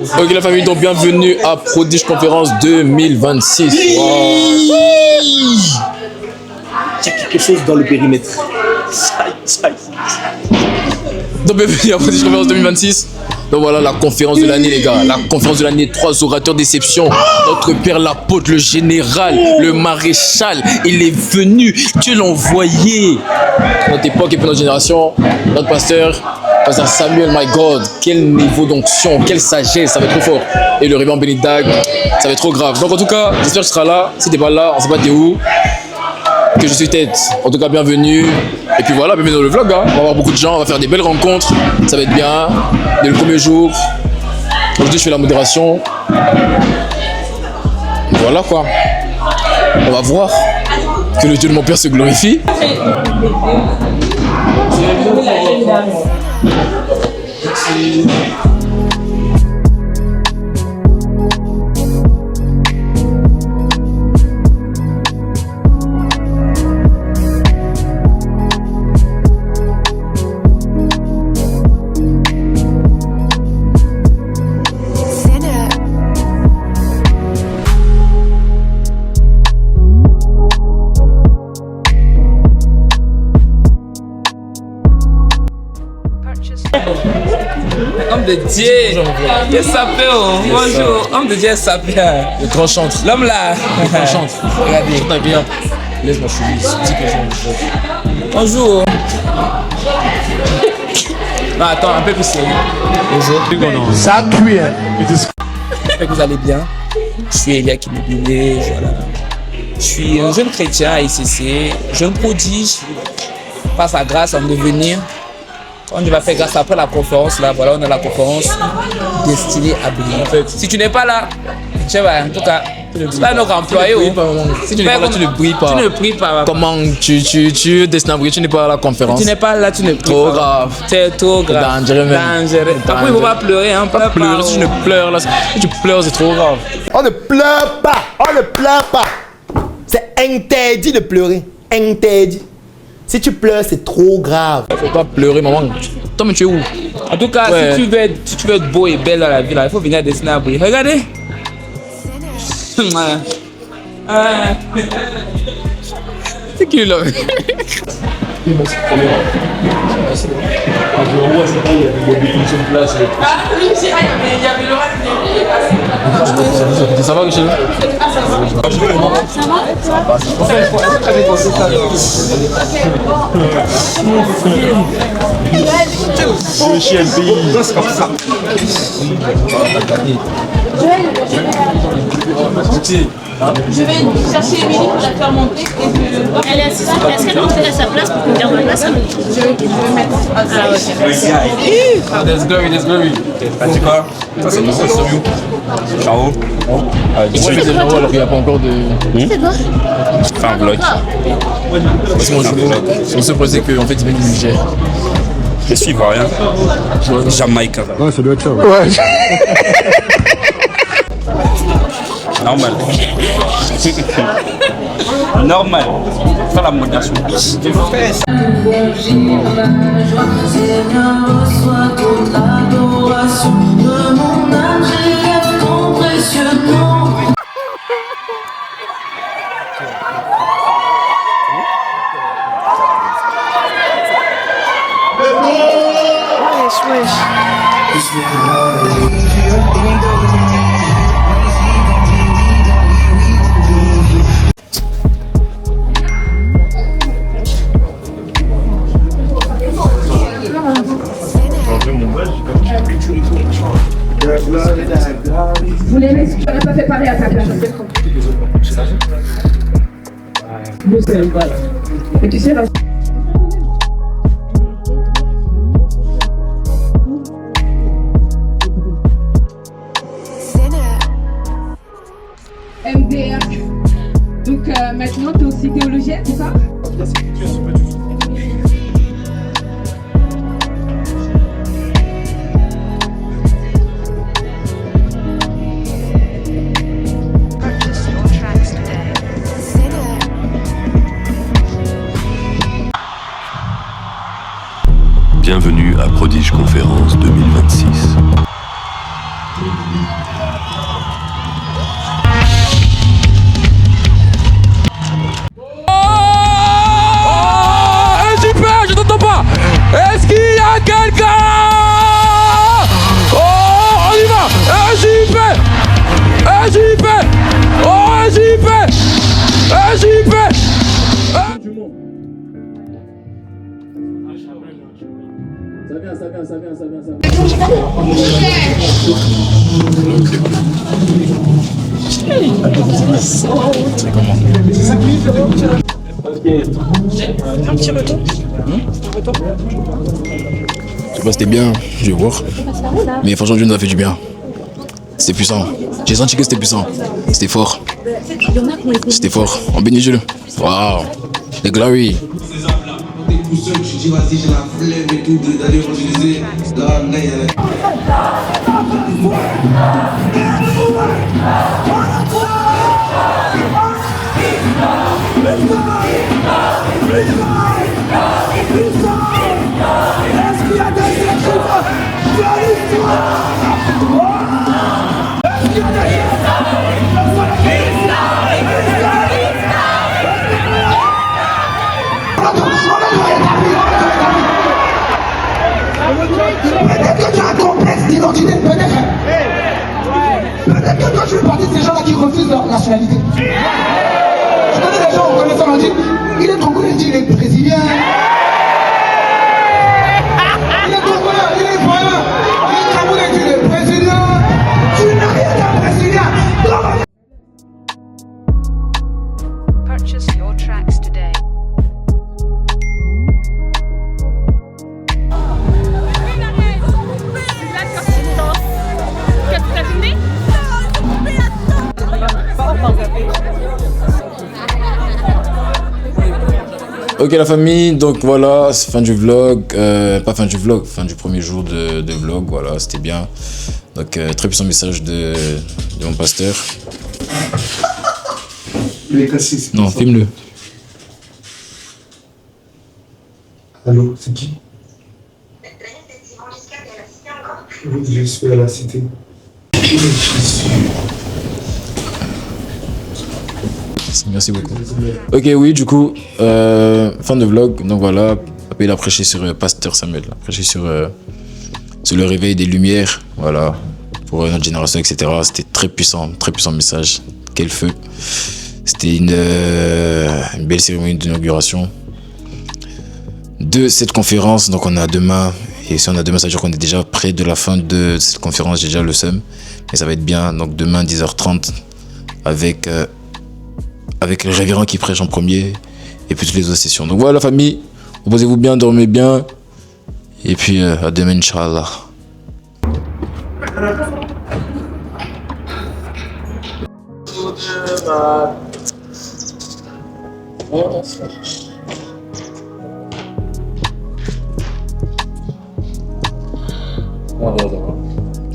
Ok la famille, donc bienvenue à Prodige Conférence 2026. Il y a quelque chose dans le périmètre. Donc bienvenue à Prodige Conférence 2026. Donc voilà la conférence de l'année les gars. La conférence de l'année, 3 orateurs d'exception. Notre père l'apôtre, le général, le maréchal. Il est venu, Dieu l'a envoyé. Notre époque et puis notre génération, notre pasteur Samuel, my God, quel niveau d'onction, quelle sagesse, ça va être trop fort. Et le révérend Benidag, ça va être trop grave. Donc en tout cas, j'espère que tu seras là. Si t'es pas là, on sait pas t'es où. Que je suis tête. En tout cas, bienvenue. Et puis voilà, bienvenue dans le vlog. Hein. On va avoir beaucoup de gens, on va faire des belles rencontres. Ça va être bien. Dès le premier jour. Aujourd'hui, je fais la modération. Voilà quoi. On va voir. Que le Dieu de mon Père se glorifie. Homme de Dieu, il s'appelle, bonjour, homme de Dieu s'appelle. Le grand chantre. L'homme là. Le grand chantre. Regardez. Très bien. Laisse-moi chemise. Dis que je Bonjour. Non, attends, un peu plus sérieux. Bonjour. Ça cuit. J'espère que vous allez bien. Je suis Elia Kimobile, voilà. Je suis un jeune chrétien à ICC, jeune prodige. Par sa grâce en devenir. On va faire grâce après la conférence là, voilà, on a la conférence destinée à briller. En fait, si tu n'es pas là, tu vas, en tout cas, là notre employé. Si tu n'es pas là, tu ne brilles pas. Tu ne brilles pas. Comment tu es destiné à briller, tu n'es pas à la conférence. Tu n'es pas là, tu ne brilles pas. Trop grave. C'est trop grave. Dangereux même. Dangereux. Après, il ne faut pas pleurer, hein. Pas pleurer, si tu ne pleures là, si tu pleures, c'est trop grave. On ne pleure pas. On ne pleure pas. C'est interdit de pleurer. Interdit. Si tu pleures, c'est trop grave. Faut pas pleurer, maman. Toi, mais tu es où? En tout cas, Ouais. si tu veux être beau et belle dans la vie, là, il faut venir à dessiner à briller. Regardez. C'est qui là? Ça va, Michel? Je vais chercher Émilie pour la faire monter. Elle est assise. Est-ce qu'elle peut monter à sa place pour qu'on garde la place? Je vais mettre. Ah, ok. There's glory, there's glory. D'accord. Ça c'est notre interview. Ciao. Pourquoi il alors qu'il n'y a pas encore de. C'est quoi? Fais un vlog. Parce qu'on se posait qu'en fait, il vient du Niger. Je suis ivoirien. Jamaïcain. Ouais, ça doit être ça. Ouais. Normal. Normal. Fais la modération. Seigneur, reçois toute l'adoration de mon âme, j'élève ton précieux nom. Vous l'aimez, si tu n'aurais pas fait pareil à ta place. Vous savez pas. Mais tu sais, là. MDR. Donc maintenant, tu es aussi théologienne, c'est ça? Bienvenue à Prodige Conférence 2026. Je t'entends pas. Est-ce qu'il y a quelqu'un? Oh, on y va. JP. JP. Oh, JP. JP. Ça vient. Un petit retour. Je sais pas, c'était bien, je vais voir. Mais franchement, Dieu nous a fait du bien. C'était puissant. J'ai senti que c'était puissant. C'était fort. C'était fort. On bénit Dieu. Waouh. The glory. Tout seul, tu dis vas-y, j'ai la flemme et tout d'aller évangéliser. Là, peut-être que tu as un complexe d'identité, peut-être. Peut-être que toi tu fais partie de ces gens-là qui refusent leur nationalité. Je connais des gens, on connaît ça, on dit, il est congolais, il dit il est brésilien. Il est congolais, il est ivoirien. Il est camerounais, il dit il est brésilien. Tu n'as rien d'un brésilien. Purchase your tracks today. Ok la famille, donc voilà, c'est fin du vlog, pas fin du vlog, fin du premier jour de vlog, voilà, c'était bien. Donc très puissant message de mon pasteur. Non, filme-le. Allô, c'est qui? Oui, je suis à la cité. Merci beaucoup. Ok, oui, du coup, fin de vlog. Donc voilà, il a prêché sur Pasteur Samuel, il a prêché sur le réveil des lumières, voilà, pour notre génération, etc. C'était très puissant message. Quel feu. C'était une belle cérémonie d'inauguration de cette conférence. Donc on a demain, et si on a demain, ça veut dire qu'on est déjà près de la fin de cette conférence, j'ai déjà le seum, mais ça va être bien. Donc demain, 10h30, avec le révérend qui prêche en premier, et puis toutes les autres sessions. Donc voilà la famille, reposez-vous bien, dormez bien, et puis à demain, Inch'Allah.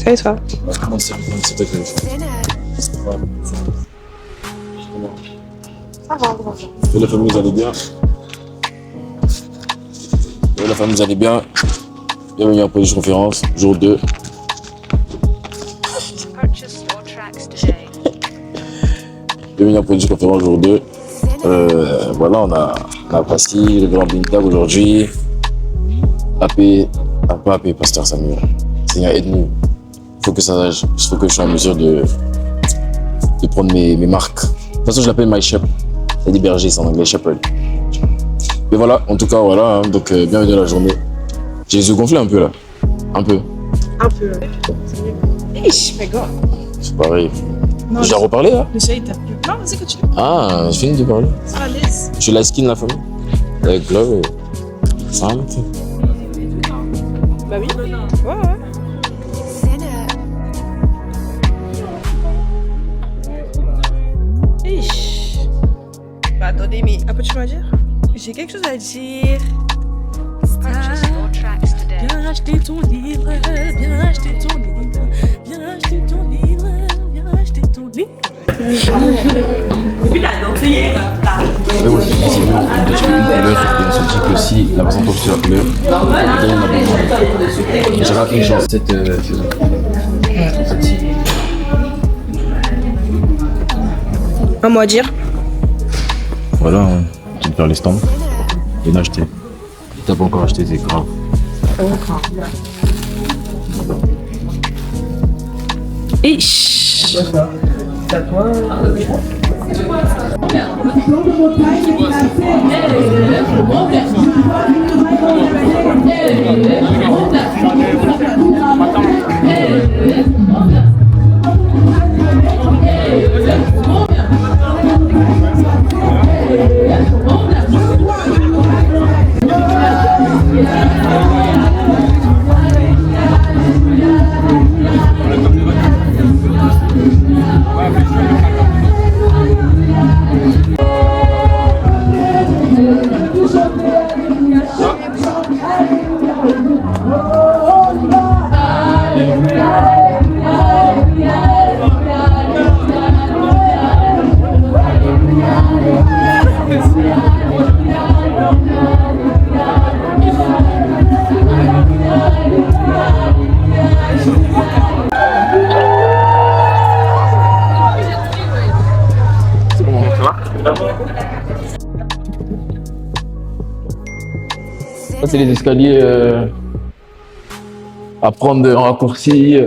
Et toi? Et la famille, vous allez bien? Et la famille, vous allez bien? Bienvenue à Polish Conférence, jour 2. Bienvenue à Polish Conférence, jour 2. Voilà, on a passé le grand Bintag aujourd'hui. AP, Pasteur Samuel. Seigneur, aide-nous. Il faut que je sois en mesure de prendre mes marques. De toute façon, je l'appelle My Shepherd. C'est des bergers, c'est en anglais, Shepherd. Mais voilà, en tout cas, voilà. Hein, donc, bienvenue à la journée. J'ai les yeux gonflés un peu là. Un peu. Mais go. C'est pareil. J'ai déjà reparlé là? Le chat, il t'a plu. Non, vas-y, continue. Ah, j'ai fini de parler. À l'aise. Je suis la skin, la famille. Avec Glove. Bah oui. Ouais. Bah attendez, mais un peu tu vas dire? J'ai quelque chose à dire. Viens acheter ton livre, viens acheter ton livre, viens acheter ton livre, viens acheter ton livre. Et puis là, donc c'est hier. Ouais, moi je dis c'est mieux, on doit trouver une couleur et on se dit que si la personne trouve sur la couleur, on donne un abonnement. J'ai raté une chance cette saison. Un mot à dire? Voilà, hein. Je vais faire les stands. Viens acheter. T'as pas encore acheté, c'est grave. Et chut. Ça, c'est les escaliers à prendre en raccourci.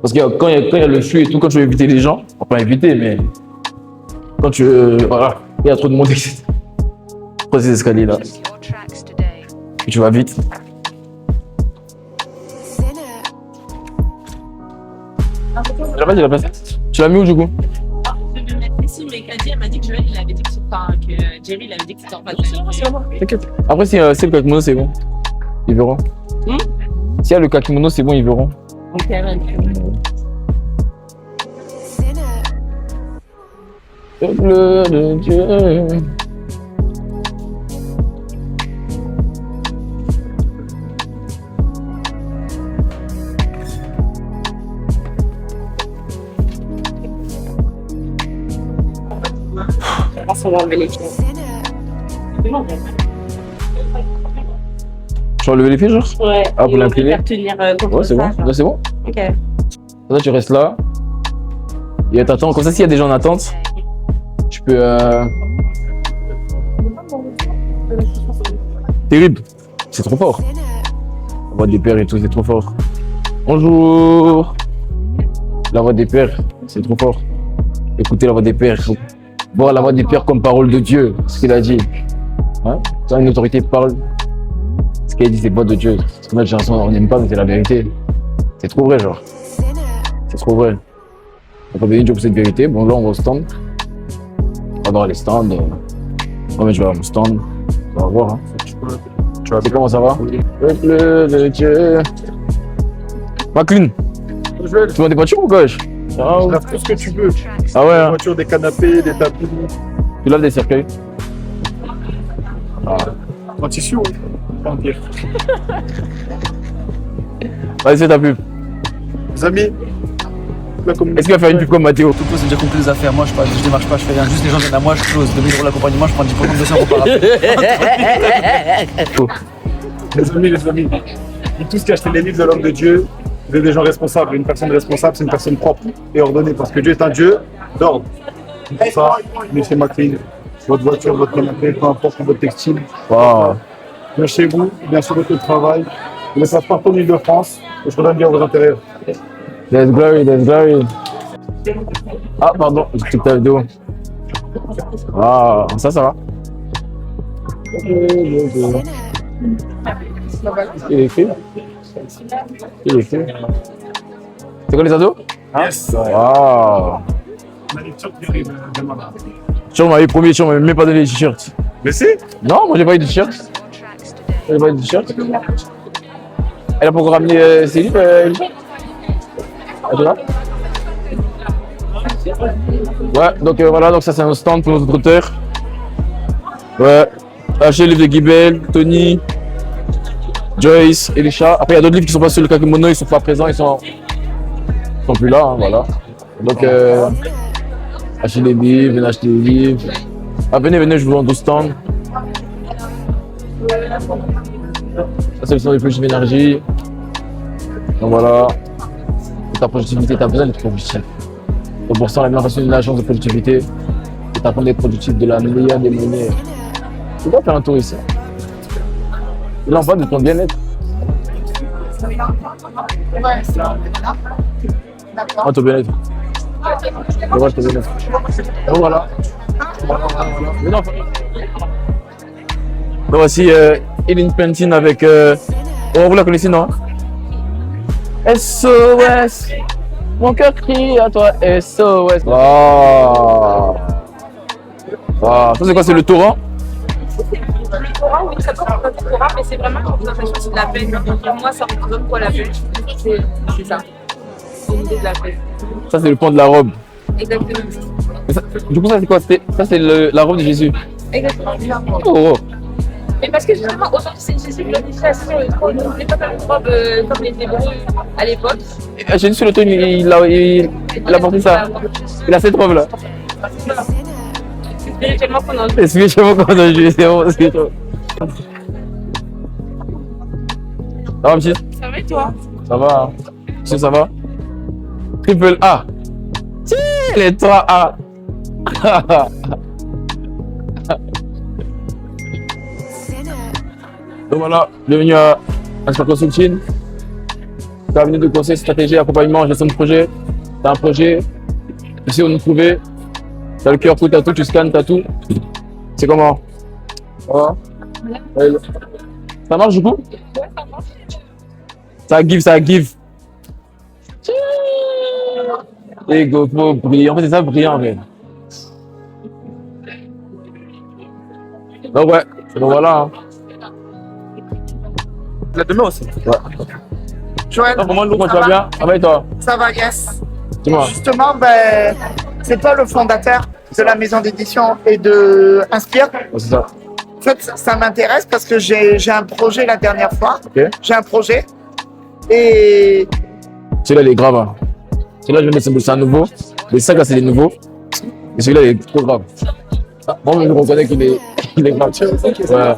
Parce que quand il y a le flux et tout, quand tu veux éviter les gens, enfin pas éviter, mais quand tu voilà, il y a trop de monde, etc. Prends ces escaliers là. Et tu vas vite. Jamais, il a placé. Tu l'as mis où du coup? Si, mais Kadi, elle m'a dit que Joël, il avait dit que Jerry, il avait dit que c'était en bas de T'inquiète. Après, si c'est le kakimono, c'est bon. Ils verront. S'il y a le kakimono, c'est bon, ils verront. Ok, ouais. Le bleu de Dieu. On va enlever les pieds. Tu vas lever les pieds, genre? Ouais. Ah, pour l'imprimer? Ouais, c'est bon. Là, c'est bon. Ok. Là, tu restes là. Et t'attends. Comme ça, s'il y a des gens en attente, tu peux. Terrible. C'est trop fort. La voix des pères et tout, c'est trop fort. Bonjour. La voix des pères, c'est trop fort. Écoutez la voix des pères. Voir la voix des pères comme parole de Dieu, ce qu'il a dit. Hein? Quand une autorité parle, ce qu'elle dit, c'est voix de Dieu. Parce que notre génération, on n'aime pas, mais c'est la vérité. C'est trop vrai, genre. C'est trop vrai. On va venir pour cette vérité. Bon, là, on va au stand. On va voir les stands. Moi, je vais à mon stand. On va voir. Hein. Tu sais comment ça va? Le bleu de Dieu. McLean, tu vends des voitures ou quoi? Je lave tout ce que tu veux. Ah ouais? Des voitures, des canapés, des tapis. Tu laves des cercueils? Ah. En tissu, oui. Pas en pierre. Vas-y, fais ta pub. Les amis, est-ce qu'il va faire une pub comme Mathéo? Tout c'est déjà compris les affaires. Moi, je démarche pas, je fais rien. Juste les gens viennent à moi, je close. 2000 € l'accompagnement, je prends 10% de 200 € par rapport. Les amis, tout ce qui a acheté les livres de l'homme de Dieu, vous êtes des gens responsables. Une personne responsable, c'est une personne propre et ordonnée. Parce que Dieu est un Dieu d'ordre. Pour ça, venez chez McLean. Votre voiture, votre canapé, peu importe votre textile. Wow. Bien chez vous, bien sur votre travail. Vous laissez partout en Ile-de-France et je redonne bien vos intérieurs. There's glory, there's glory. Ah, pardon, j'ai pris ta vidéo. Ah, ça va. Il est écrit. C'est quoi les ados? Yes. Waouh. Tu m'avais promis, tu m'avais même pas donné les t-shirts. Mais si? Non, moi j'ai pas eu de t-shirts. Elle a pas encore ramené ses livres, Elisha? Elle est là? Ouais, donc voilà, donc ça c'est un stand pour nos autres auteurs. Ouais, achetez les livres de Guibel, Tony, Joyce, Elisha. Après il y a d'autres livres qui sont pas sur le kakimono, ils sont pas présents, ils sont plus là, hein, voilà. Donc achetez les livres, venez acheter les livres. Ah venez, je vous vends au stand. Ça c'est le stand de Plus d'énergie. Donc voilà. ta productivité, tu as besoin d'être productif. Donc pour ça, on a mis en place une agence de productivité. Et tu apprends d'être productif de la meilleure des manières. Tu dois faire un tour ici. Là, on parle de ton bien-être. Ah, ton bien-être. Ton bien-être. Donc voilà. Donc voici Eileen Pentin avec. Oh, vous la connaissez, non? SOS. Mon cœur crie à toi, SOS. Wow. Wow. Ça, c'est quoi? C'est le torrent? Le Torah, oui, ça peut représenter le Torah, mais c'est vraiment une représentation de la paix. Pour moi, ça représente quoi la paix? C'est ça. C'est l'idée de la paix. Ça, c'est le pont de la robe. Exactement. Mais ça, du coup, ça, c'est quoi? Ça, c'est la robe de Jésus. Exactement. Oh. Mais parce que justement, aujourd'hui, c'est Jésus glorification. On n'oublie pas faire une robe comme les Hébreux à l'époque. Jésus sur le trône, il a porté ça. Il a cette robe-là. Spirituellement qu'on en joue. Et spirituellement qu'on en joue, c'est bon, c'est trop. Ça va, petit? Ça va et toi? Ça va. Monsieur, ça va? Triple A. Tiens, les 3 A. Donc voilà, bienvenue à Expert Consulting. Cabinet de conseil, stratégie, accompagnement, gestion de projet. T'as un projet, tu sais où nous trouver. T'as le QR code, t'as tout, tu scannes, t'as tout. C'est comment? Ça va? Ça marche du coup? Ouais, ça marche. Ça give. Et go, brillant. En fait, c'est ça, brillant, en fait. Donc ouais, donc voilà. Hein. La demain aussi. Ouais. Joël, Comment tu vas bien? Ça va et toi? Ça va, yes. Dis-moi. Justement, ben, c'est toi le fondateur de la maison d'édition et de Inspire. Ouais, c'est ça. En fait, ça m'intéresse parce que j'ai un projet la dernière fois. Ok. J'ai un projet. Et Celui-là, il est grave. Hein. Celui-là, je vais mettre c'est un nouveau. Les 5 là, c'est les nouveaux. Et celui-là, il est trop grave. Ah, moi, je reconnais qu'il est, il est grave. Ouais.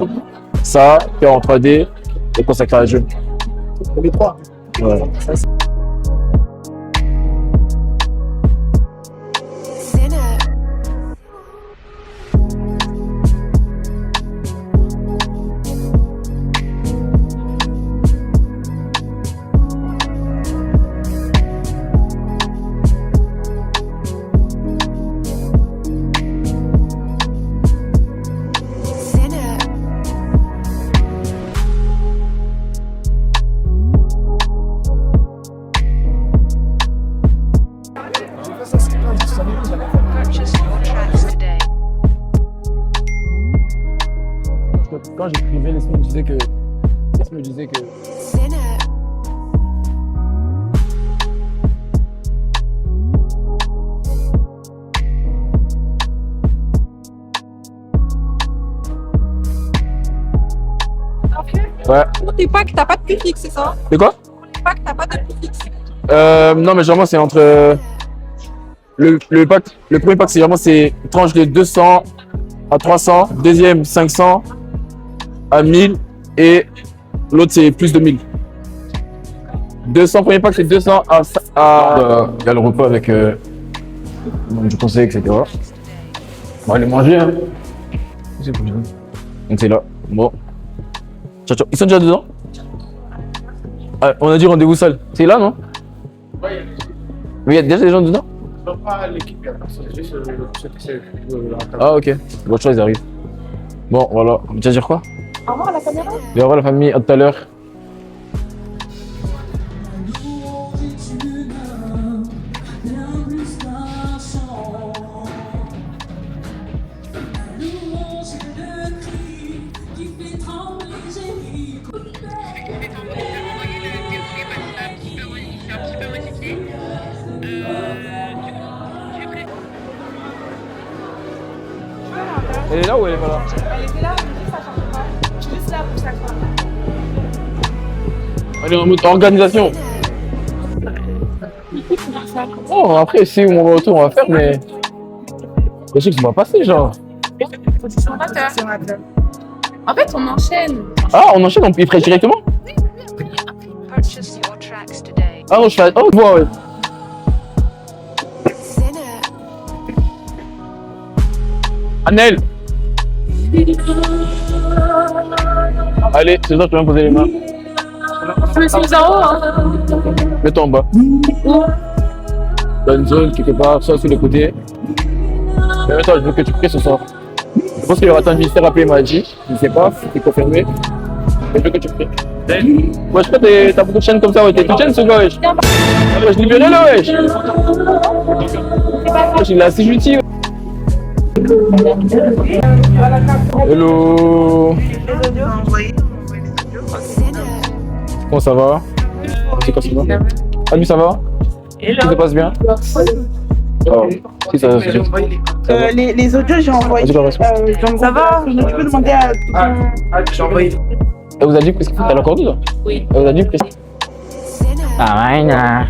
Ça, faire en 3D et consacré à la jeu. les trois. Ouais. Quand j'écrivais, l'esprit me disait que. Ouais. Pour tes packs, t'as pas de prix fixe, c'est ça? C'est quoi? Pour les packs, t'as pas de prix fixe. Non, mais généralement, c'est entre. Le pack, le premier pack, c'est vraiment c'est une tranche de 200 à 300, deuxième 500 à 1000 et l'autre c'est plus de 1000. 200, premier pack c'est 200 à. Il y a le repas avec du conseil, etc. On va aller manger. Hein. Donc c'est là. Bon. Ciao, ciao. Ils sont déjà dedans? Ah, on a dit rendez-vous salle. C'est là, non? Mais il y a déjà des gens dedans? Non, pas l'équipe, il y a personne, juste ceux qui essaient de Ah, ok. Bonne chance, ils arrivent. Bon, voilà. Tu vas dire quoi? Au revoir à la caméra. Et au revoir la famille, à tout à l'heure. Elle est là ou elle est pas là? Elle était là, mais juste ça change pas. Juste là pour ça. Allez, en mode organisation. Oh, après, si on va autour, on va faire, mais. Je sais que ça va passer, genre. Positionnateur. En fait, on enchaîne. Ah, on enchaîne, on peut y directement? Purchase your tracks today. Ah, non, je fais. Oh, ouais. Anel. Allez, c'est ça, je peux même poser les mains. Je me suis mise en haut. Hein. Mets-toi en bas. Dans une zone quelque part, soit sur les côtés. Mais attends, je veux que tu pries ce soir. Je pense qu'il y aura un ministère appelé, il m'a dit. Je ne sais pas, c'est confirmé. Mais je veux que tu pries. Ouais, je crois que t'as beaucoup de chaînes comme ça, ouais. T'es toute chaîne ce gars, wesh. Wesh, libérez-le, wesh. Wesh, il est assez gentil. Hello. Comment ça va? C'est quoi ça va? Ah lui ça va? Tout se passe bien? Oh, si ça va. Les audios, j'ai envoyé. Ça va? Tu peux demander à. J'ai envoyé. Elle vous a dit qu'est-ce que t'as encore dit là? Oui. Elle vous a dit qu'est-ce que. Ah ouais, non.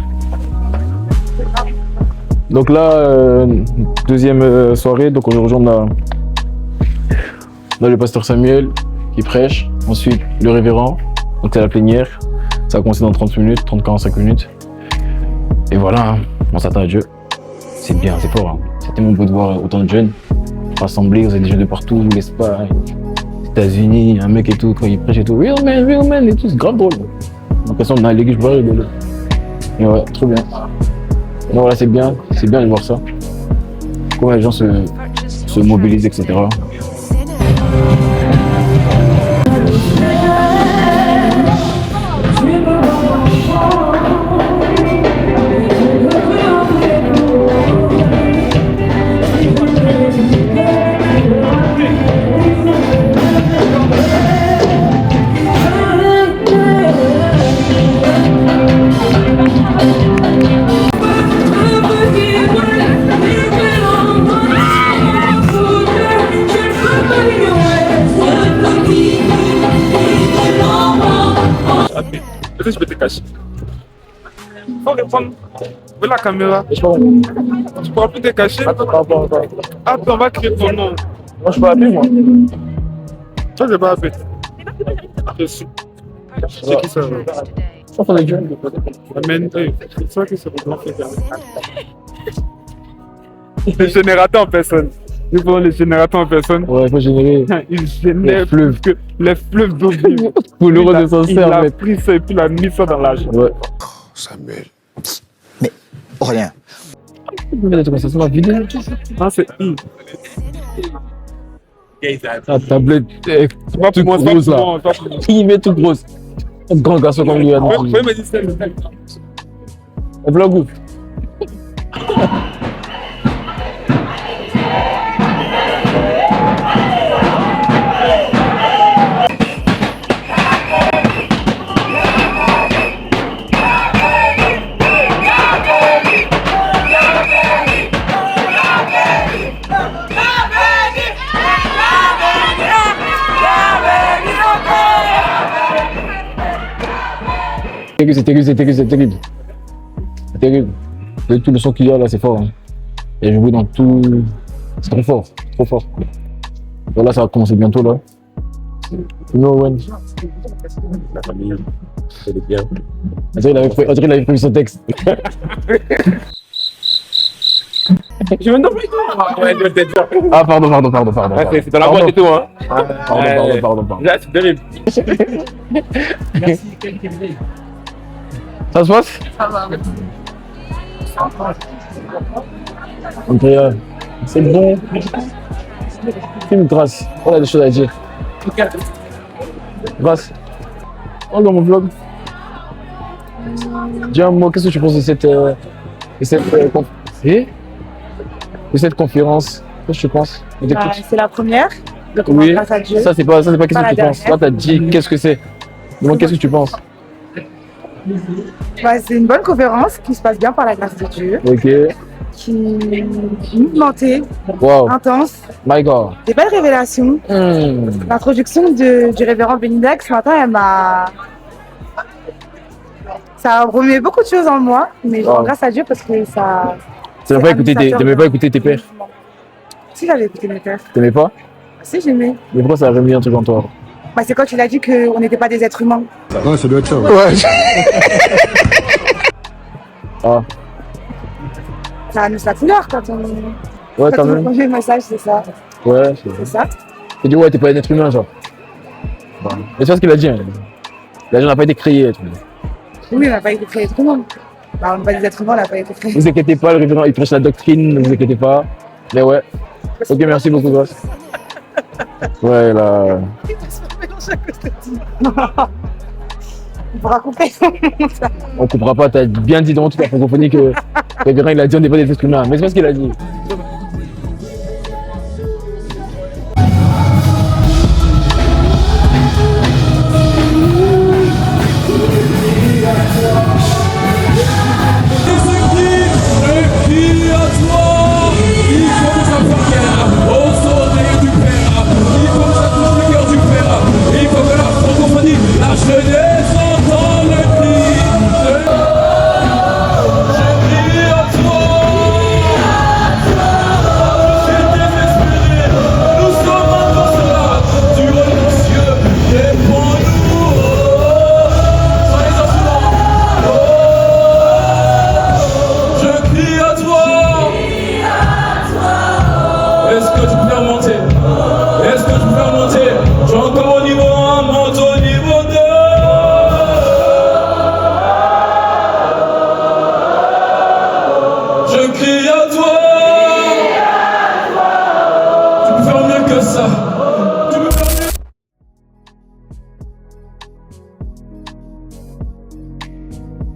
Donc là, deuxième soirée, donc aujourd'hui on a le pasteur Samuel qui prêche, ensuite le révérend, donc c'est la plénière, ça va commencer dans 30 minutes, 30-45 minutes. Et voilà, hein, on s'attend à Dieu. C'est bien, c'est fort. Hein. C'est tellement beau de voir autant de jeunes rassemblés, vous avez des jeunes de partout, l'Espagne, les États-Unis, un mec et tout, quand il prêche et tout, real man et tout, c'est grave drôle. J'ai l'impression qu'on a à l'église, je peux pas rigoler. Et ouais, trop bien. Donc voilà, c'est bien de voir ça. Comment les gens se mobilisent, etc. Est-ce que je peux te cacher? Faut répondre. Où est la caméra? Tu pourras plus te cacher? Attends, on va crier ton nom. Moi, je peux appeler, moi. Toi, je vais pas appeler. Je suis. C'est qui ça? Amen. C'est ça que c'est le grand frère. Le générateur en personne. Nous prenons les générateurs en personne. Ouais, il faut générer. Il génère les fleuves d'eau vive. Pour l'euro de son Il a pris ça et puis il a mis ça dans l'âge. Ouais. Samuel. Mais rien. Ça m'a vidé. Ah, c'est I. La tablette est toute grosse là. Il met toute grosse. Un grand garçon comme lui. Ouais, me dire ça. Un vlog ouf. C'est terrible. Tout le son qu'il y a là, c'est fort. Hein. Et je joue dans tout. C'est trop fort. Voilà, ça va commencer bientôt là. No one. La famille, c'est bien. On dirait qu'il avait prévu son texte. Je me demande pas. Ah, pardon. C'est dans la boîte et tout, hein. Pardon. Là, c'est terrible. Merci. Ça se passe? Ça va. Andrea, c'est bon. Filme Grâce. On a des choses à dire. Grâce. Oh, dans mon vlog. Dis un mot, qu'est-ce que tu penses de cette conférence? Qu'est-ce que tu penses? C'est la première. Oui, grâce à Dieu. ça c'est pas qu'est-ce que tu la penses. Là, t'as dit qu'est-ce que c'est. Donc, qu'est-ce que tu penses? C'est une bonne conférence qui se passe bien par la grâce de Dieu. Ok. Qui est mouvementée, intense. My God. Des belles révélations. L'introduction du révérend Benidek ce matin, ça a remué beaucoup de choses en moi, mais je rends grâce à Dieu parce que ça. T'aimais pas écouter tes pères? Si, j'avais écouté mes pères. T'aimais pas? Si, j'aimais. Mais pourquoi ça a remis un truc en toi? C'est quand il a dit qu'on n'était pas des êtres humains. Ouais, ça doit être ça. Ouais. Ah. Ça annonce la couleur quand on. Ouais, quand même. Quand on fait le message, c'est ça. Ouais, C'est ça. Il dit ouais, t'es pas un être humain, genre. Mais c'est pas ce qu'il a dit. Hein. La n'a pas été créé. Oui, on n'a pas été créé être humain. Bah, on n'est pas des êtres humains, on n'a pas été créé. Vous inquiétez pas, le révérend, il prêche la doctrine, ne vous inquiétez pas. Mais ouais. Ok, merci beaucoup, gosse. Ouais, là. On pourra couper. On coupera pas, t'as bien dit dans toute la francophonie que le révérend, il a dit on n'est pas des êtres humains. Mais c'est pas ce qu'il a dit.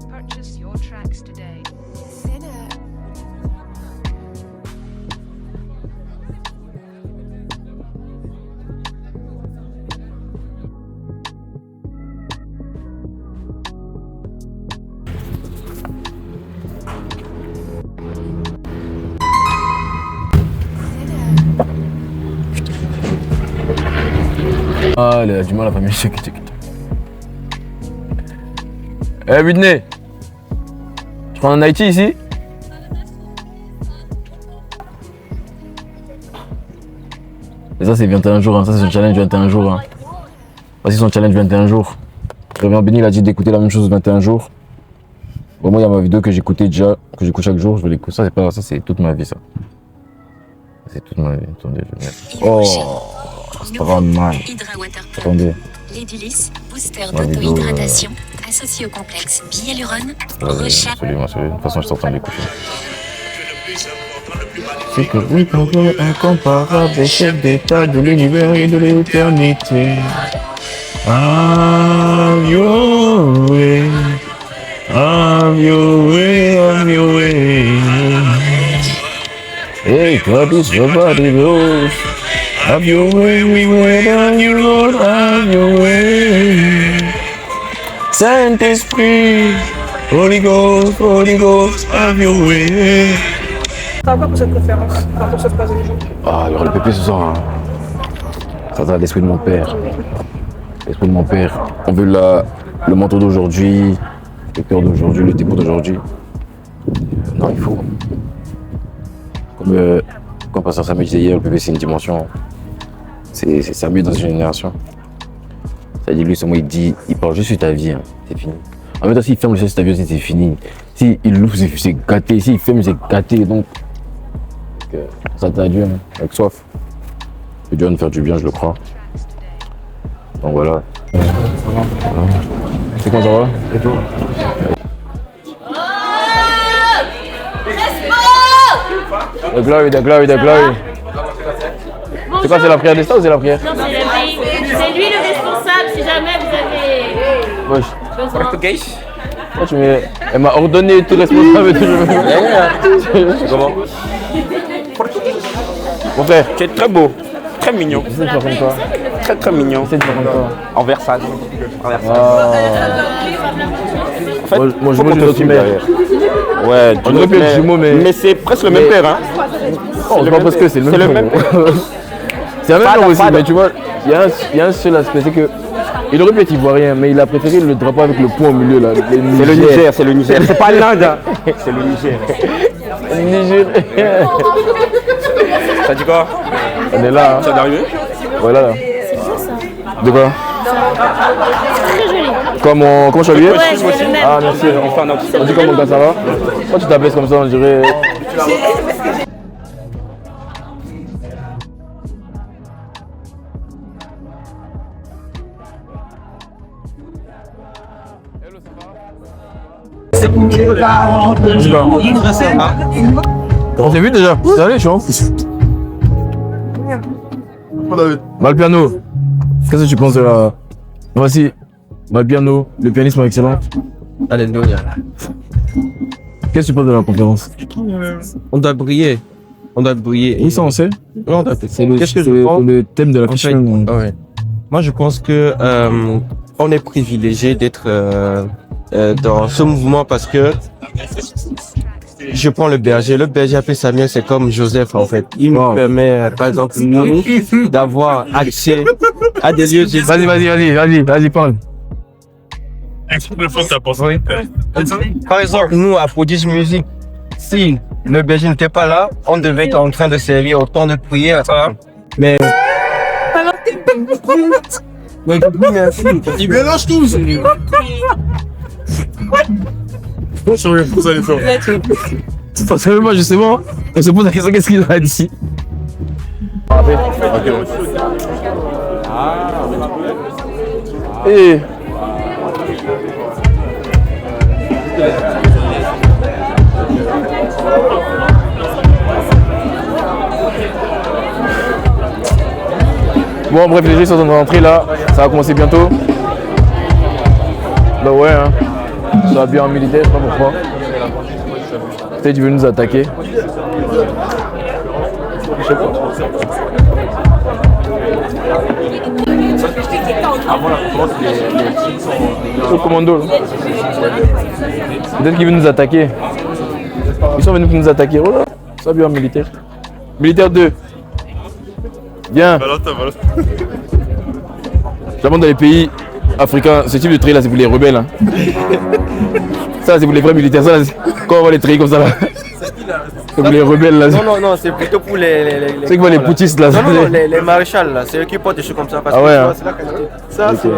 Purchase your tracks today. Ah, elle a du mal à la famille. Eh, Whitney, tu prends en Haïti ici? Et ça, c'est 21 jours, hein. Ça, c'est son challenge 21 jours. Hein. Voici son challenge 21 jours. Révérend Béni, il a dit d'écouter la même chose 21 jours. Bon, moi, il y a ma vidéo que j'écoutais déjà, que j'écoute chaque jour. Je vais l'écouter. Ça, c'est pas grave, ça, c'est toute ma vie, ça. C'est toute ma vie. Attendez, je vais mettre. Oh, c'est pas mal. Attendez. L'Edulis, booster d'auto-hydratation, associé au complexe Bielurone, recharge. Absolument. De toute façon, je suis en train de l'écouter. C'est que oui, contrôle incomparable, chef d'état de l'univers et de l'éternité. Have your way, have your way, have your way. Hey, God is your body, Lord. Have your way, we wait on you, Lord, have your way. Saint-Esprit, Holy Ghost, have your way. T'as quoi pour cette conférence? Enfin, pour cette phase du jour? Ah, il y aura le pépé ce soir. Hein. Ça sera l'esprit de mon père. L'esprit de mon père. On veut le manteau d'aujourd'hui, le cœur d'aujourd'hui, le dépôt d'aujourd'hui. Non, il faut. Comme Pasteur Samuel disait hier, le pépé c'est une dimension. C'est Samuel dans une génération. C'est-à-dire lui seulement il parle juste sur ta vie, hein. C'est fini. En même temps, s'il ferme le ciel sur ta vie aussi, c'est fini. S'il l'ouvre, c'est gâté. S'il ferme, c'est gâté. Donc, ça t'a Dieu, hein, avec soif. Que Dieu va nous faire du bien, je le crois. Donc voilà. C'est comment ça va? Et toi? The glory, the glory, the glory. C'est quoi, c'est la prière des stars ou c'est la prière? Non, c'est la vie. C'est lui le responsable si jamais vous avez Wesh. besoin. Portugais? Elle m'a ordonné tout responsable de je comment? Mon frère. Tu es très beau, très mignon. C'est de faire comme toi. Très très mignon. C'est de faire comme toi. En Versailles. En Versailles. En fait, moi je faut vois qu'on les te autres suive mères. derrière. Ouais, On aurait pu être jumeaux, mais c'est presque le même père, hein. Oh, c'est pas parce que c'est le même père. C'est le même père aussi, mais tu vois, il y a un seul aspect, c'est que il aurait pu être ivoirien, mais il a préféré le drapeau avec le point au milieu là. C'est le Niger, c'est le Niger. C'est pas l'Inde, hein. C'est le Niger. Niger. T'as dit quoi? On est là. Tu viens d'arriver? Voilà là. De quoi? Très joli. Comment je suis habillé? Ouais, c'est le même. Ah merci. On dit comment ça va? Pourquoi tu t'abaisses comme ça, on dirait. On s'est vu déjà. Allez, je suis en Malpiano. Qu'est-ce que tu penses de la... Voici, Malpiano, le pianisme excellent. Alléluia. Qu'est-ce que tu penses de la conférence? On doit briller. On doit briller. Oui, ça on sait. Non, c'est le thème de la question. Ouais. Moi, je pense que on est privilégié d'être dans ce mouvement parce que je prends le berger. Le berger appelé Samuel, c'est comme Joseph en fait. Il nous permet, par exemple, nous, d'avoir accès à des lieux. Vas-y, parle. Par exemple, nous, à Prodigy Music, si le berger n'était pas là, on devait être en train de servir autant de prières. Mais. Il mélange tout. Personnellement, justement, on se pose la question, qu'est-ce qu'il a dit? Et... Bon, bref, les gens sont en train de rentrer là, ça va commencer bientôt. Bah ouais, hein. Ça va bien en militaire, je sais pas pourquoi. Peut-être qu'ils veulent nous attaquer. Au commando. Peut-être qu'ils veulent nous attaquer. Ils sont venus pour nous attaquer. Oh là, ça va bien en militaire. Militaire 2. Bien. J'abonde dans les pays africains, ce type de trait là c'est pour les rebelles. Hein. Ça c'est pour les vrais militaires. Ça, là, quand on voit les traits comme ça là. C'est pour les rebelles là. Non, c'est plutôt pour les c'est quoi les poutistes là? Non, les maréchals là, c'est eux qui portent des choses comme ça. Parce ah ouais, que hein. c'est la qualité. Ça c'est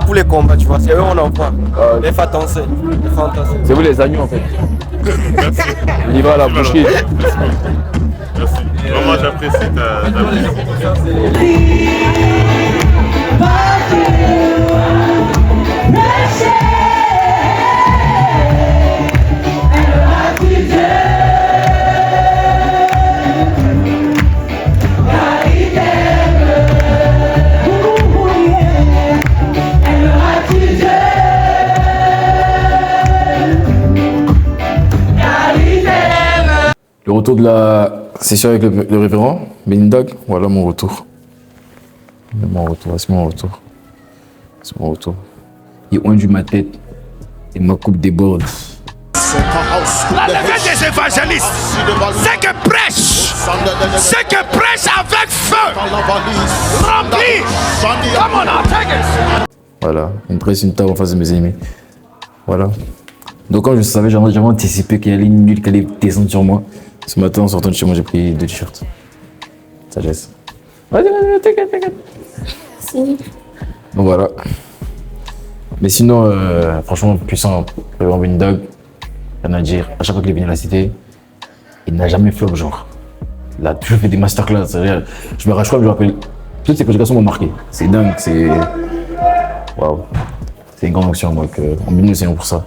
pour les combats, tu vois, c'est eux on en voit. Les fantassés. C'est vous les agneaux en fait. Il y va à la boucherie. Merci. Vraiment, j'apprécie ta Le retour de la session avec le révérend Benindag, voilà mon retour. C'est mon retour. Il ondu ma tête et ma coupe déborde. La levée des évangélistes, c'est que prêche avec feu, rempli, comme on a attaqué. Voilà, une presse, une table en face de mes ennemis. Voilà. Donc comme je savais, j'avais anticipé qu'il y allait une nuit qui allait descendre sur moi. Ce matin, en sortant de chez moi, j'ai pris 2 t-shirts. Sagesse. Vas-y, t'inquiète. Merci. Donc voilà. Mais sinon, franchement, puissant, vraiment une dog. Rien à dire. À chaque fois qu'il est venu à la cité, il n'a jamais flop, genre. Il a toujours fait des masterclass. Je me rappelle. Toutes ces conjugations m'ont marqué. C'est dingue, c'est. Waouh. C'est une grande action, donc on bénit le Seigneur pour ça.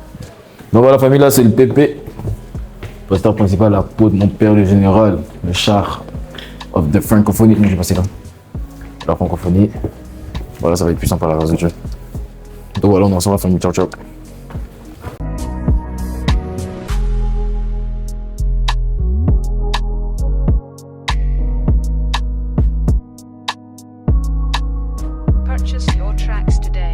Donc voilà, famille, là, c'est le PP. Pasteur principal, la peau de mon père, le général, le char of the francophonie. Je vais passer là. La francophonie. Voilà, ça va être puissant par la grâce de Dieu. Donc voilà, on est ensemble, la famille. Ciao, ciao. Purchase your tracks today.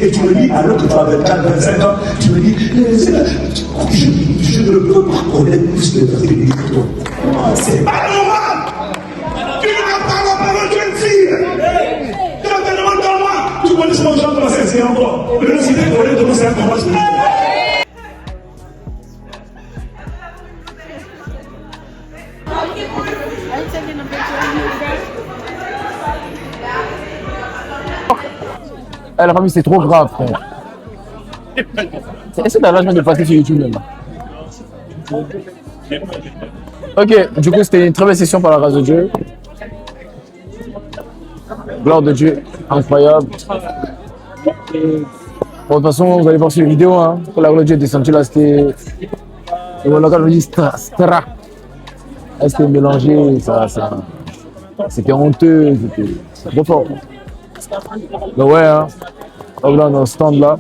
Et tu me dis, alors que tu as 24, 25 ans, tu me dis, je ne peux pas connaître plus de la vérité que toi. C'est pas normal! Tu ne parles pas de jeune fille! Tu me demandes dans moi! Tu connais ce que je vais passer, c'est encore. Le cité connaît de c'est un combat. La famille, c'est trop grave, frère. Est-ce que t'as l'argent de passer sur YouTube même? Ok, du coup, c'était une très belle session par la grâce de Dieu. Gloire de Dieu, incroyable. Bon, de toute façon, vous allez voir sur les vidéos, hein. Quand la gloire de Dieu est descendue là, c'était. Et mon local me dit Stra. C'était mélangé, c'était honteux, c'était trop fort. Donc ouais, hein. Donc là, on est au stand là.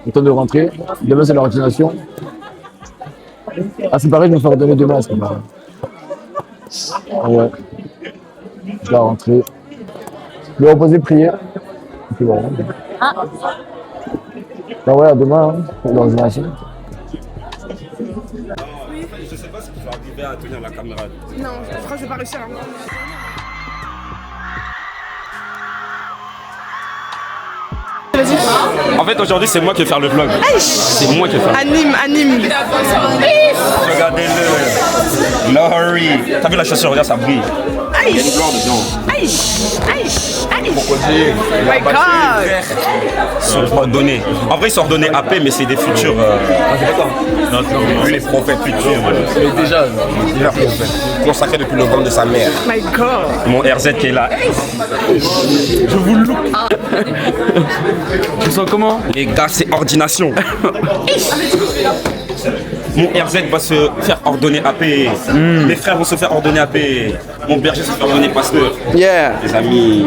Le temps de rentrer. Demain, c'est l'ordination. Ah, c'est pareil, je vais me faire donner demain, c'est pareil. Ah ouais. Je dois rentrer. Je vais reposer, prier. Et puis voilà. Bah ouais, à demain, hein, pour l'ordination. Je sais pas si tu vas arriver à tenir la caméra. Non, je crois que je vais pas réussir. En fait, aujourd'hui, c'est moi qui vais faire le vlog. C'est moi qui vais faire. Anime. Regardez-le. Glory. T'as vu la chaussure? Regarde, ça brille. Il y a une gloire dedans. My God. Ils sont ordonnés. En vrai, ils sont ordonnés AP, mais c'est des futurs. Non, les prophètes futurs. Mais déjà prophètes. Consacrés depuis le ventre de sa mère. My God. Mon RZ qui est là. Je vous le loupe. Tu sens comment? Les gars, c'est ordination. Mon RZ va se faire ordonner AP. Mes frères vont se faire ordonner AP. Mon berger se fait ordonner pasteur. Yeah. Les amis,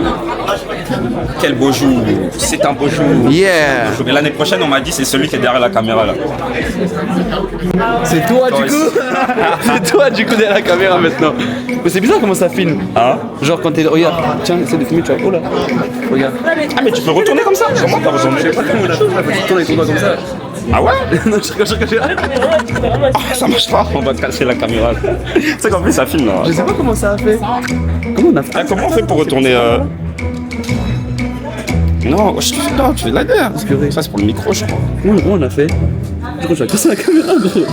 quel beau jour. C'est un beau jour. Yeah. Et l'année prochaine, on m'a dit, c'est celui qui est derrière la caméra là. C'est toi du coup. C'est toi du coup derrière la caméra maintenant. Mais c'est bizarre comment ça filme. Hein? Genre quand t'es... Regarde, tiens, essaie de filmer, tu vois. Oh là. Regarde. Ah mais tu peux retourner comme ça? Comment t'as besoin de... Je sais pas comment on a fait, tu tournes avec ton doigt comme ça. Ah ouais? Non, je ça marche pas, on va casser la caméra. Tu sais qu'en plus ça filme là. Je sais pas comment ça a fait. Comment on a fait? Ah, comment on fait pour retourner Non, non, tu fais de la guerre. Ça c'est pour le micro, je crois. Comment on a fait? Je crois que je vais casser la caméra, gros.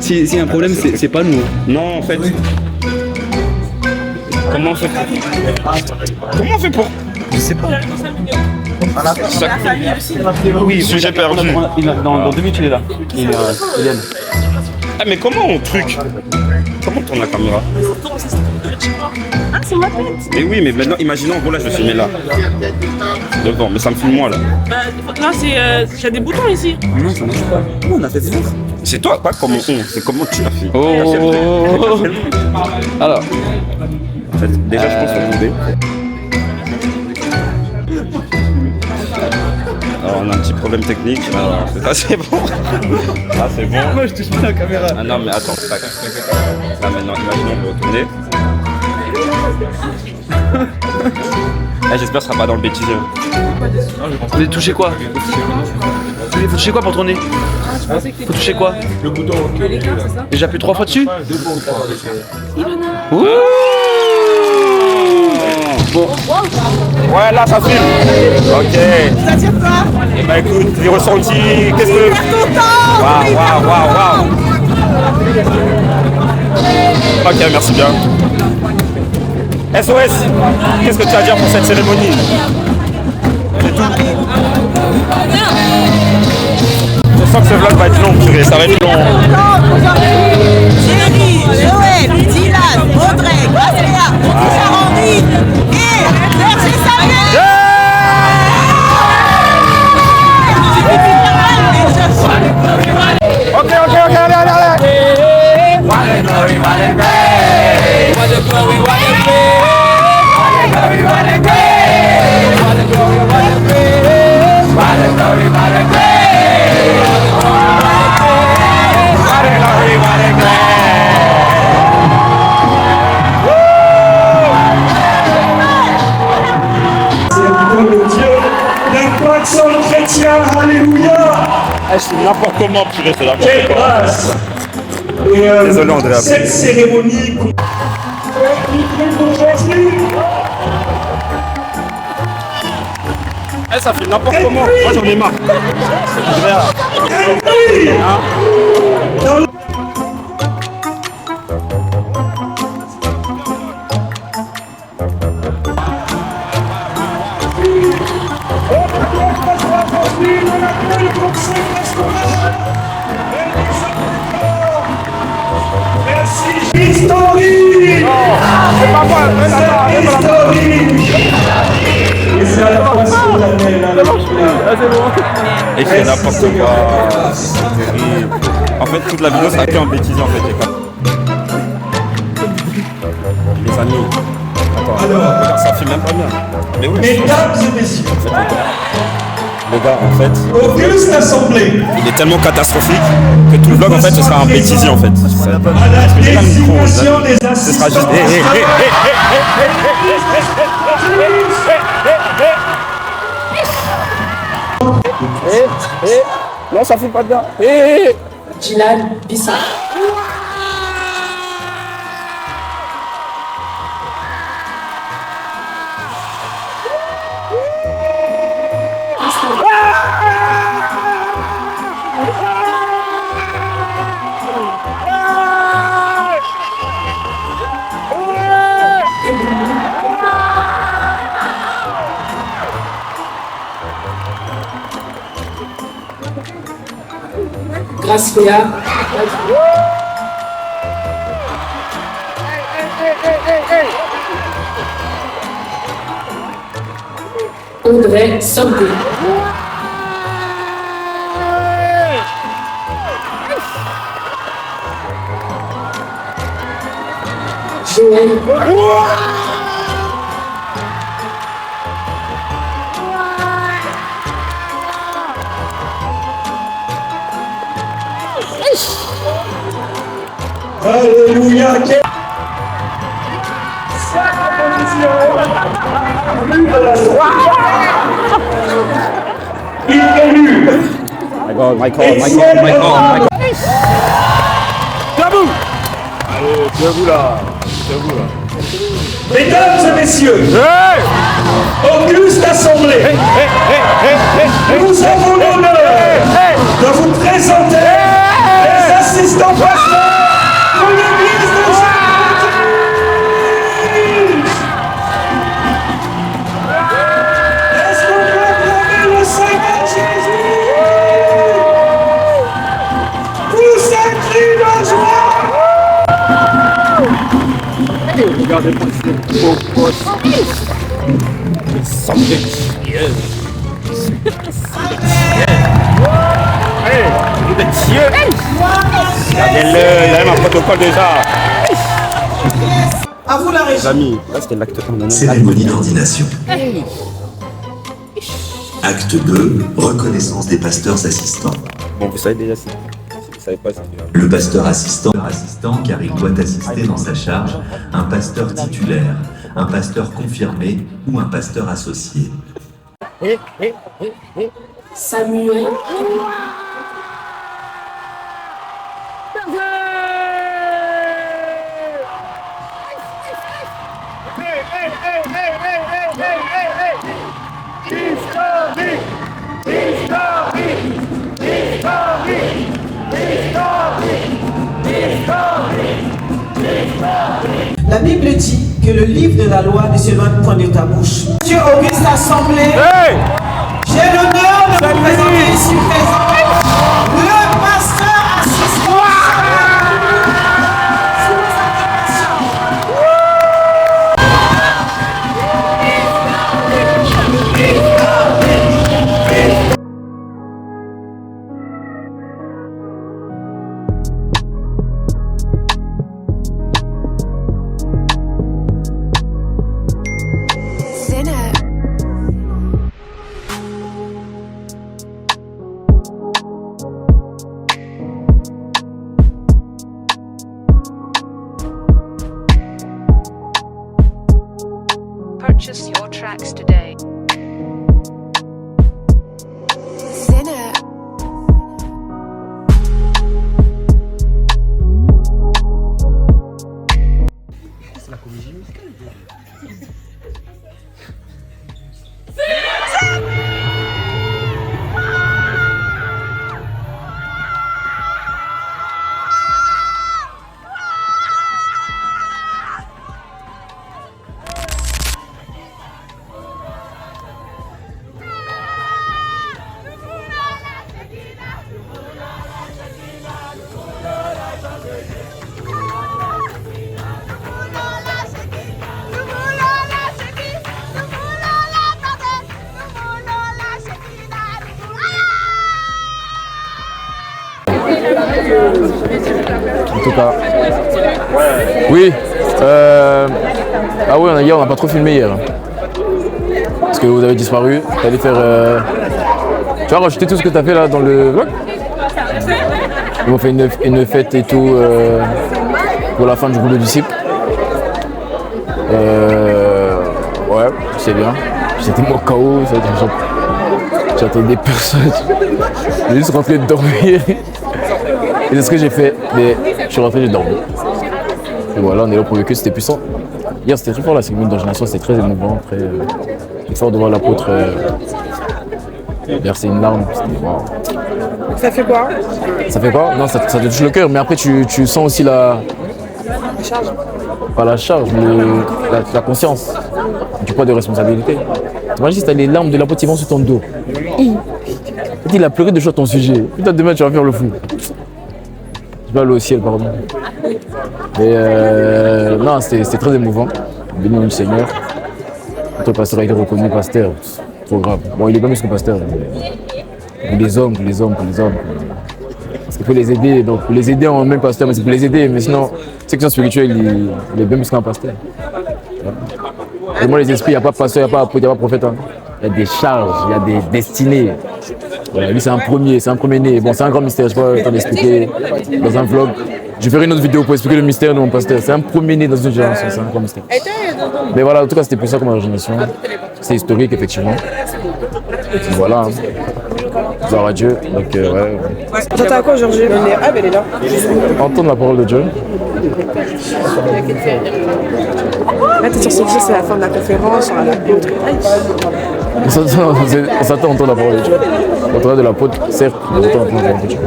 S'il y a un problème, c'est pas nous. Non, en fait. Comment on fait pour... Je sais pas. Oui, sujet perdu. Dans 2 minutes, il est là. Il est Ah, mais comment on truc? Comment on tourne la caméra? Ah, c'est ma tête. Mais oui, mais maintenant, imaginons, en gros, là, je vais filmer là. Devant, mais ça me filme moi, là. Là, il y a des boutons ici. Non, ça marche pas. Comment on a fait ça? C'est toi, pas comment on, c'est comment tu l'as fait. Oh. Alors. En fait, déjà, je pense qu'on demander. Alors, on a un petit problème technique. Alors, c'est bon. Ah, c'est bon. Moi, je touche plus la caméra. Ah non, mais attends. Là, maintenant, imaginons, on va retourner. J'espère que ce sera pas dans le bêtisier. Vous avez touché quoi? Faut toucher quoi pour tourner? Faut toucher quoi? Le bouton. Et j'appuie 3 fois dessus? Ouh. Bon. Ouais, là, ça filme. Ok. Ça tire quoi? Eh ben, écoute, les ressentis, qu'est-ce que... Waouh. Ok, merci bien. SOS, qu'est-ce que tu as à dire pour cette cérémonie? C'est tout. Je sens que ce vlog va être long, purée, ça va être long. Thierry, Joël, Dylan, Audrey, Gosséa, Charandi et Berger Samuel. Ok, allez. Alléluia. C'est n'importe comment, purée, c'est n'importe Quelle grâce. Désolé, Andrea. Cette cérémonie. Ça fait n'importe comment. Moi, j'en ai marre. pour ce restaurant. Merci, Historique. C'est pas moi, et c'est à la fois solennel. Et c'est n'importe quoi. C'est terrible. En fait, toute la vidéo, ça a été en bêtise en fait. Les amis. Attends, regarde, ça filme même pas bien. Mais oui. Mesdames et messieurs. Le gars, en fait, Auguste Assemblée. il est tellement catastrophique que tout le vlog, en fait, ce sera un bêtisier en fait. À la désignation des Ce sera assistants. juste. Non, ça fait pas bien. Gilal Bissa. Grâce Léa. Audrey Sambé. Joël. Alléluia. Il est élu. Michael. Debout. Allez, debout là. Mesdames et messieurs, Auguste Assemblée, nous avons l'honneur de vous présenter les assistants pasteurs de l'église de Saint-Denis. Est-ce qu'on peut acclamer le Seigneur Jésus? Vous êtes cris de joie. Regardez pour ce beau poste. Allez, vous êtes cieux. Regardez-le, il a même un protocole déjà. À vous la Les régie. amis, là c'était l'acte 1. Cérémonie d'ordination. Acte 2, reconnaissance des pasteurs assistants. Bon, vous savez déjà si. Vous savez pas si. Le pasteur assistant, car il doit assister dans sa charge un pasteur titulaire, un pasteur confirmé ou un pasteur associé. Samuel. La Bible dit que le livre de la loi ne s'éloigne point de ta bouche. Monsieur Auguste Assemblée, j'ai l'honneur de vous présenter ici présent le pasteur assistant. Purchase your tracks today. C'est la comédie musicale. En tout cas. Oui. Ah oui, hier, on n'a pas trop filmé hier. Parce que vous avez disparu. T'allais faire. Tu vas rajouter tout ce que t'as fait là dans le vlog. Ils m'ont fait une fête et tout pour la fin du groupe de disciples. Ouais, c'est bien. J'étais moi KO, j'attendais personne. J'ai juste rentré de dormir. Et c'est ce que j'ai fait. Mais je suis rentré, j'ai dormi. Et voilà, on est là pour le cul, c'était puissant. Hier, c'était très fort la cérémonie d'ordination, c'était très émouvant. C'était fort de voir l'apôtre verser une larme. Wow. Ça fait quoi? Ça fait quoi? Non, ça te touche le cœur, mais après tu sens aussi la charge. Pas la charge, mais la conscience du poids de responsabilité. T'imagines si t'as les larmes de l'apôtre qui vont sur ton dos. Il a pleuré de choses à ton sujet. Putain, demain tu vas faire le fou. Je vais aller au ciel, pardon. Mais non, c'était très émouvant. Béni le Seigneur. Notre pasteur a été reconnu pasteur. Trop grave. Bon, il est pas mieux que pasteur. Pour les hommes. Parce qu'il faut les aider. Donc, pour les aider en même pasteur, mais c'est pour les aider. Mais sinon, section spirituelle, il est bien mieux qu'un pasteur. Et moi, les esprits, il n'y a pas de pasteur, il n'y a pas apôtre, il n'y a pas prophète. Hein. Il y a des charges, il y a des destinées. Voilà, lui, c'est un premier-né. Bon, c'est un grand mystère, je ne peux pas l'expliquer dans un vlog. Je ferai une autre vidéo pour expliquer le mystère de mon pasteur. C'est un premier-né dans une génération, c'est un grand mystère. Mais voilà, en tout cas, c'était plus ça comme origination. C'est historique, effectivement. Et voilà. Gloire à Dieu. Donc, ouais. J'attends à quoi aujourd'hui? Ah, elle est là. Entendre la parole de Dieu. Là, t'es sur ce que c'est la fin de la conférence, sur l'apôtre. On s'attend à entendre la parole de Dieu. On entend de l'apôtre, certes, mais on entend la parole de Dieu.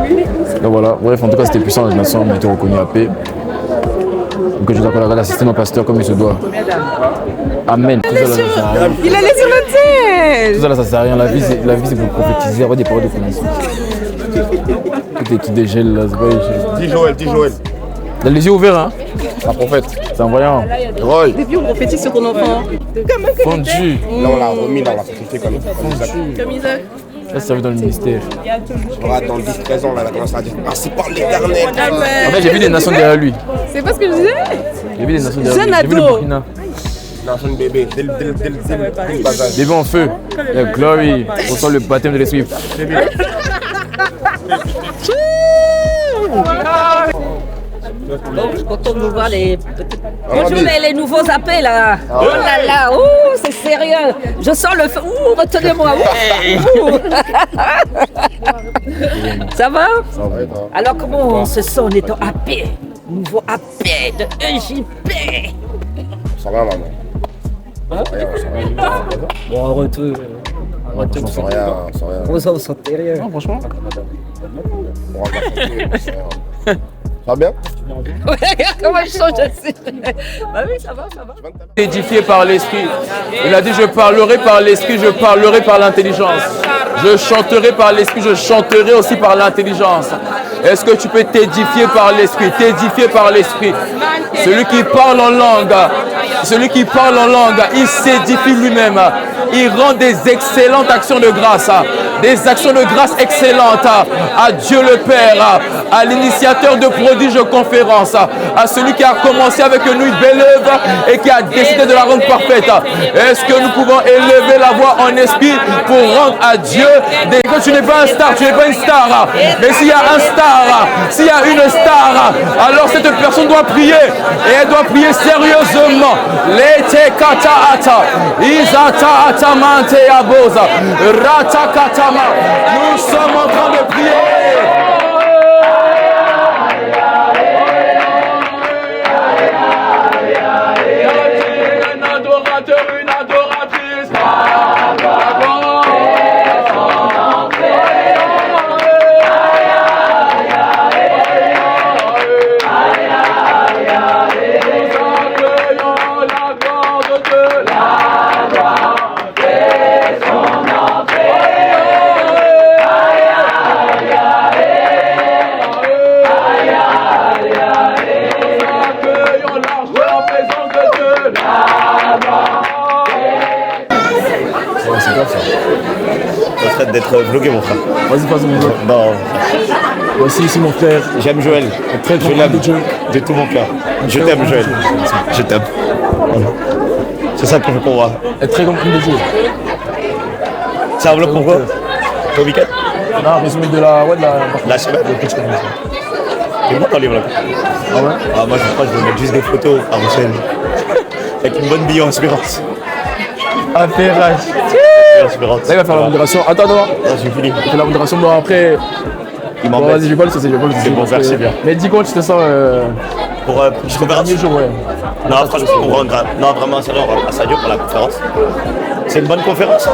Donc voilà, bref, en tout cas, c'était puissant, la nation a été reconnue à paix. Donc je dois pas assister mon pasteur comme il se doit. Amen. Tout ça, là, ça sert à rien. Il allait sur le ciel. Tout ça, là, ça sert à rien. La vie, c'est pour prophétiser, avoir des paroles de connaissance. Tout dégèle, là, c'est pas Dis Joël. Il a les yeux ouverts, hein. La prophète, c'est un voyant. Roy. Depuis, on prophétise sur ton enfant. Fondu. Là, on l'a remis dans la faculté comme Isaac. Ça, ça veut dans le ministère. Dans 10-13 ans, là, il a commencé à dire merci par l'éternel. En fait, j'ai vu des nations derrière lui. C'est pas ce que je disais. J'ai vu des nations derrière lui. J'ai vu le Burkina. Nation de bébé, dès le bas âge. Bébé en feu. La glory. On sent le baptême de l'esprit. Donc, je suis content de vous voir les petits. Bonjour les nouveaux appels là. Oh là là, c'est sérieux. Je sens le feu. Retenez-moi. Ça va? Alors comment on se sent en étant happé? Nouveau happé de EJP. Ça va, maman? Bon, on retourne. Sans rien. Vous en sentez rien. Non, franchement. Ça va bien? Comment je sens, je sais. Bah oui, ça va. Édifié par l'esprit. Il a dit je parlerai par l'esprit, je parlerai par l'intelligence. Je chanterai par l'esprit, je chanterai aussi par l'intelligence. Est-ce que tu peux t'édifier par l'esprit? T'édifier par l'esprit. Celui qui parle en langue, il s'édifie lui-même. Il rend des excellentes actions de grâce. Des actions de grâce excellentes à Dieu le Père, à l'initiateur de prodiges conférences, à celui qui a commencé avec une nuit de belle œuvre et qui a décidé de la rendre parfaite. Est-ce que nous pouvons élever la voix en esprit pour rendre à Dieu des... Tu n'es pas un star, tu n'es pas une star. Mais s'il y a un star, s'il y a une star, alors cette personne doit prier. Et elle doit prier sérieusement. Lete kata ata, izata atamante aboza, rata katama. Nous sommes en train de prier. Ça serait d'être vlogué, mon frère. Vas-y, passe mon vlog. Non. Voici ici mon frère. J'aime Joël. Très Je l'aime de tout mon cœur. Je t'aime Joël. Je t'aime. Voilà. C'est ça que je veux qu'on voit. Très compris de Dieu. Ça enveloppe pourquoi? Au week-end? Non, résumé de la semaine. C'est bon ton livre là. Ah ouais? Ah, moi je crois que je vais mettre juste des photos à Rochelle. Avec une bonne bio Espérance. Affairage. Espérance. Là il va faire la modération. Attends. J'ai fini. Il fait la modération. Bon après. Il m'embête. Vas-y, je vais pas le saucer, C'est bon, merci bien. Mais dis quoi, tu te sens. Pour la conférence? Ouais. Non, franchement, non, vraiment, sérieux, on rentre à Sadio pour la conférence. C'est une bonne conférence.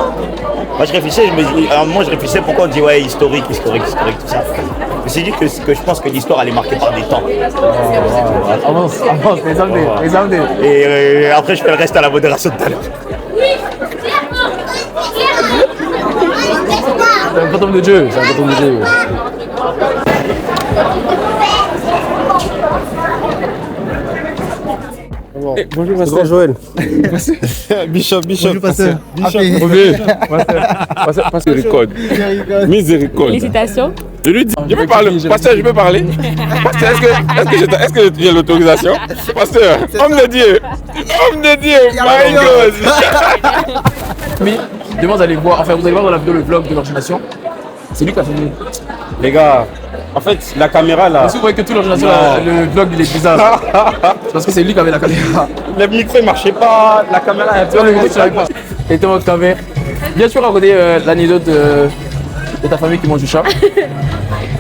Moi, je réfléchissais, à un moment, je réfléchissais pourquoi on dit ouais, historique, tout ça. Je me suis dit que je pense que l'histoire, elle est marquée par des temps. Avance, les amener. Et après, je fais le reste à la modération tout à l'heure. C'est un fantôme de Dieu, Bonjour, Pasteur Joël. Bishop. Bonjour, Pasteur. Miséricorde. Miséricorde. Félicitations. Je lui dis, je peux parler. Pasteur, je peux parler. Pasteur, est-ce que j'ai l'autorisation? Pasteur, homme de Dieu, my God. Mais demain vous allez voir dans la vidéo le vlog de l'ordination. C'est lui qui a filmé. Les gars, en fait, la caméra là. Est-ce que vous voyez que tout l'ordination, le vlog il est bizarre? Parce que c'est lui qui avait la caméra. Le micro il marchait pas, la caméra elle tu l'avais pas. Et toi, Octavien, bien sûr raconter l'anecdote de ta famille qui mange du chat.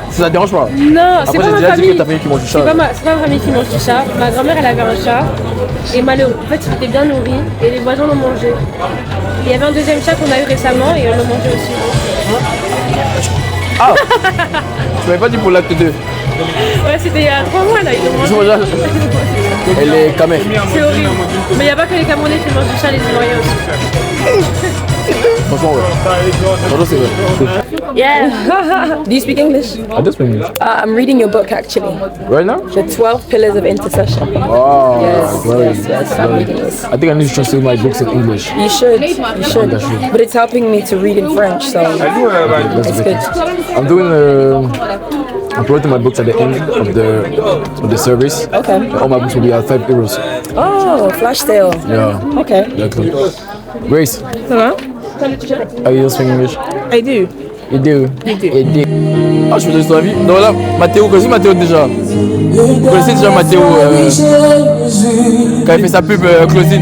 Ça te dérange pas? Non, c'est pas ma famille. Dit que ta famille qui mange du chat. C'est pas ma famille qui mange du chat. Ma grand-mère, elle avait un chat. Et malheureux, en fait, il était bien nourri. Et les voisins l'ont mangé. Il y avait un deuxième chat qu'on a eu récemment et on l'a mangé aussi. Ah tu m'avais pas dit pour l'acte 2? Ouais, c'était il y a 3 mois là, ils l'ont mangé. Et les Camerounais. C'est horrible. Mais il n'y a pas que les Camerounais qui mangent du chat, les Ivoiriens aussi. Franchement, ouais. C'est vrai. Yeah. Do you speak English? I do speak English. I'm reading your book actually. Right now? The 12 Pillars of Intercession. Wow. Yes. I'm reading this. I think I need to translate my books in English. You should. But it's helping me to read in French, so it's good. I'm doing. I'm promoting my books at the end of the service. Okay. All my books will be at €5. Oh, flash sale. Yeah. Okay. Exactly. Grace. Hello? Are you speaking English? I do. You do? You do. Ah, je faisais ton avis. Donc là, Mathéo, vous connaissez Mathéo déjà? Vous connaissez déjà Mathéo quand il fait sa pub closing?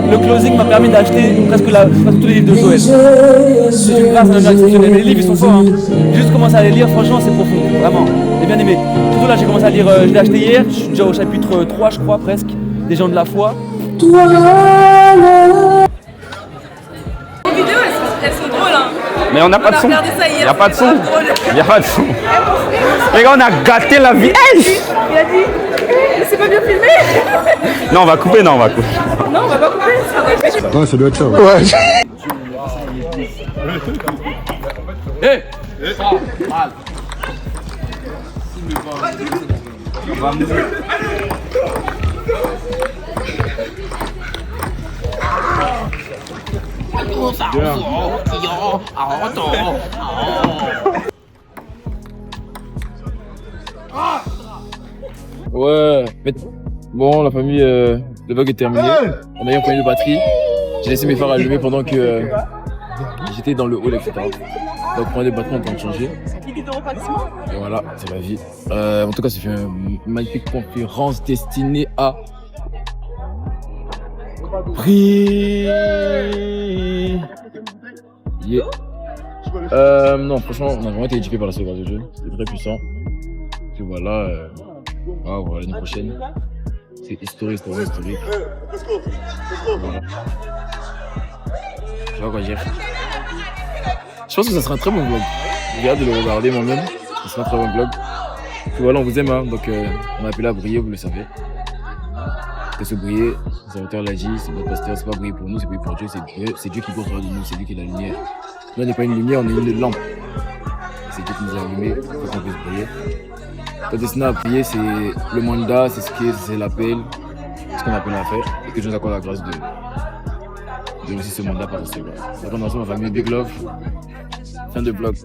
Le closing m'a permis d'acheter presque tous les livres de Joël. C'est une grâce d'un exceptionnel. Mais les livres ils sont forts. Hein. J'ai juste commencé à les lire, franchement c'est profond. Vraiment. J'ai bien aimé. Surtout là j'ai commencé à lire, je l'ai acheté hier, je suis déjà au chapitre 3 je crois presque. Des gens de la foi. Les vidéos elles sont drôles hein. Mais on n'a pas de son. Il n'y a pas de son. Il n'y a pas de son. Les gars, on a gâté la vie. Il a dit, mais c'est pas bien filmé. Non, on va couper, Non, on va pas couper. Non, ça doit être ça. Ouais. Hey. Ouais, mais bon, la famille, le vlog est terminé. On a eu un problème de batterie. J'ai laissé mes phares allumés pendant que j'étais dans le hall, etc. Donc, problème de batterie, on est en train de changer. Et voilà, c'est la vie. En tout cas, c'est une magnifique conférence destinée à prier. Yeah. Non, franchement, on a vraiment été éduqués par la sauvegarde de Dieu. C'est très puissant. Et voilà. Voilà, l'année prochaine. C'est historique. Voilà. Je sais pas quoi dire. Je pense que ça sera un très bon vlog. J'ai hâte de le regarder moi-même. Ça sera un très bon vlog. Et voilà, on vous aime, hein. Donc on a appelé à briller, vous le savez. Que se briller, le serviteur l'a dit, c'est notre pasteur, c'est pas briller pour nous, c'est briller pour Dieu, c'est Dieu qui contrôle de nous, c'est Dieu qui est la lumière. Nous on n'est pas une lumière, on est une lampe. C'est Dieu qui nous a allumés pour qu'on puisse briller. Quand destiné à prier, c'est le mandat, c'est l'appel, ce qu'on appelle à faire, et que Dieu nous accorde la grâce de réussir ce mandat par ce Seigneur. Donc on est ensemble, ma famille, big love, fin de vlog.